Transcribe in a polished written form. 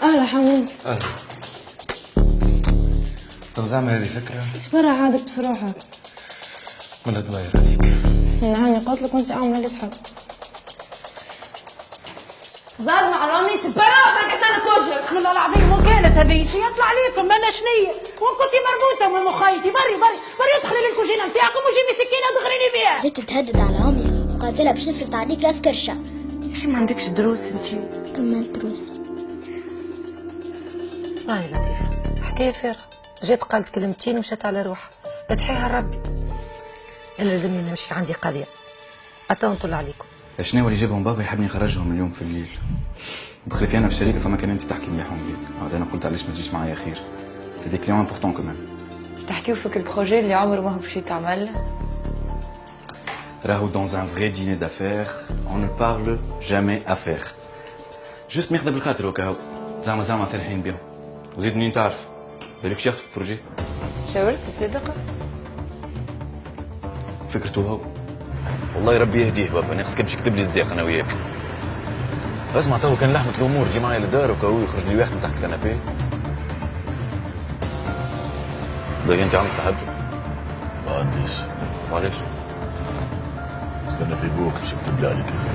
اهلا حمود. اهلا. طب زعما هذه فكرة؟ سفرها عادك بصراحة. ولا تباير عليك؟ نهاني قالت لك وانت عاملة اللي تحب. زار مع رامي تبرع ما قتلك وجهك. بسم الله العظيم مو كانت هذه شي يطلع عليكم انا شنية وان كنتي مربوطة من مخيتي بري ادخلي للكوجينة نتاعكم وجيبي سكينة ودغريني بيها. بديت تهدد على امي وقالت لها باش نفرط عليك راس كرشة. يا اخي ما عندكش دروس انتي؟ كملت دروس. اسمعي لطيفة، حكاية فارغة، جات قالت كلمتين ومشات على روحها، ادحيها لربي. انا لازمني نمشي عندي قضية. أتوا نطل عليكم. شنو اللي جابهم بابا يحبني يخرجهم اليوم في الليل. بخليفي انا في الشركة فما كان انت تحكي مليحهم ليك، هذا انا قلت علاش ما تجيش معايا خير. سي دي كليون امبورطون كمان. تحكيو فيك البروجي اللي عمره ما هو باش يتعمل. راهو dans un vrai dîner d'affaires, on ne parle jamais affaires. جوست ماخذها بالخاطر وكاو. زعما فرحين بهم. وزيد منين تعرف؟ بالك شيخ في البروجي. شاورت صدق؟ فكرته هو. والله ربي يهديه بابا، ناقص كان باش يكتب لي صديق انا وياك. اسمع تو كان لحمة الامور جي معايا للدار وكاو يخرج لي واحد من تحت الكنابي. باقي انت عندك صاحبتك؟ ما عنديش. وعلاش؟ استنى في بوك باش يكتب لي عليك ازاي.